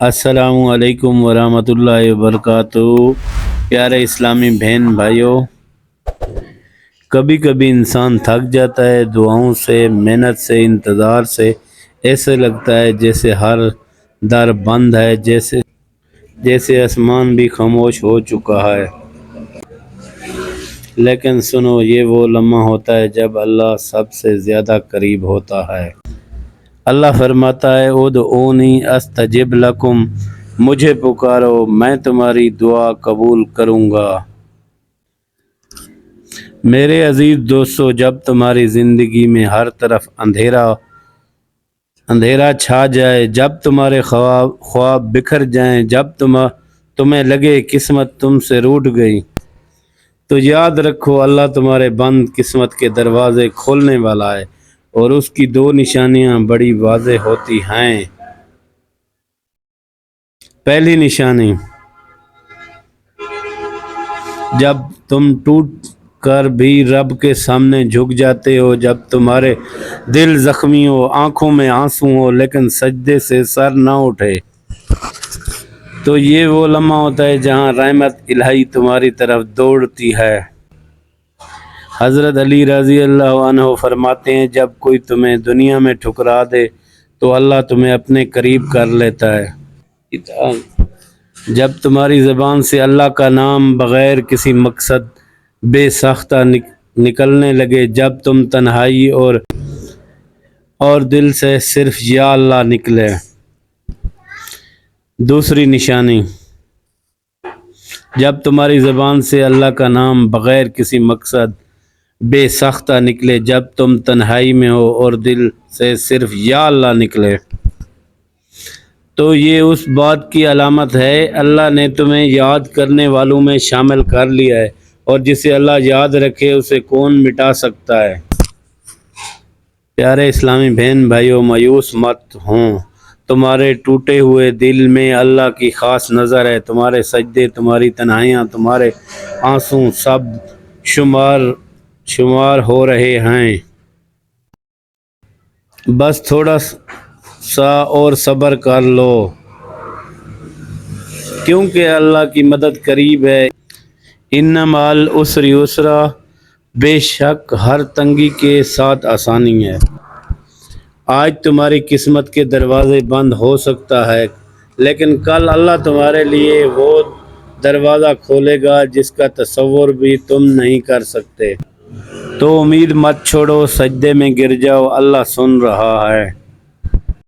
السلام علیکم ورحمۃ اللہ وبرکاتہ۔ پیارے اسلامی بہن بھائیوں، کبھی کبھی انسان تھک جاتا ہے دعاؤں سے، محنت سے، انتظار سے۔ ایسے لگتا ہے جیسے ہر در بند ہے، جیسے آسمان بھی خاموش ہو چکا ہے۔ لیکن سنو، یہ وہ لمحہ ہوتا ہے جب اللہ سب سے زیادہ قریب ہوتا ہے۔ اللہ فرماتا ہے ادعونی استجب لکم، مجھے پکارو میں تمہاری دعا قبول کروں گا۔ میرے عزیز دوستو، جب تمہاری زندگی میں ہر طرف اندھیرا چھا جائے، جب تمہارے خواب بکھر جائیں، جب تمہیں لگے قسمت تم سے روٹ گئی، تو یاد رکھو اللہ تمہارے بند قسمت کے دروازے کھولنے والا ہے، اور اس کی دو نشانیاں بڑی واضح ہوتی ہیں۔ پہلی نشانی، جب تم ٹوٹ کر بھی رب کے سامنے جھک جاتے ہو، جب تمہارے دل زخمی ہو، آنکھوں میں آنسو ہو، لیکن سجدے سے سر نہ اٹھے، تو یہ وہ لمحہ ہوتا ہے جہاں رحمت الہی تمہاری طرف دوڑتی ہے۔ حضرت علی رضی اللہ عنہ فرماتے ہیں، جب کوئی تمہیں دنیا میں ٹھکرا دے تو اللہ تمہیں اپنے قریب کر لیتا ہے۔ جب تمہاری زبان سے اللہ کا نام بغیر کسی مقصد بے ساختہ نکلنے لگے، جب تم تنہائی اور دل سے صرف یا اللہ نکلے۔ دوسری نشانی، جب تمہاری زبان سے اللہ کا نام بغیر کسی مقصد بے ساختہ نکلے، جب تم تنہائی میں ہو اور دل سے صرف یا اللہ نکلے، تو یہ اس بات کی علامت ہے اللہ نے تمہیں یاد کرنے والوں میں شامل کر لیا ہے، اور جسے اللہ یاد رکھے اسے کون مٹا سکتا ہے۔ پیارے اسلامی بہن بھائیوں، مایوس مت ہوں، تمہارے ٹوٹے ہوئے دل میں اللہ کی خاص نظر ہے۔ تمہارے سجدے، تمہاری تنہائیاں، تمہارے آنسو سب شمار ہو رہے ہیں۔ بس تھوڑا سا اور صبر کر لو، کیونکہ اللہ کی مدد قریب ہے۔ ان مع العسر یسرا، بے شک ہر تنگی کے ساتھ آسانی ہے۔ آج تمہاری قسمت کے دروازے بند ہو سکتا ہے، لیکن کل اللہ تمہارے لیے وہ دروازہ کھولے گا جس کا تصور بھی تم نہیں کر سکتے۔ تو امید مت چھوڑو، سجدے میں گر جاؤ، اللہ سن رہا ہے۔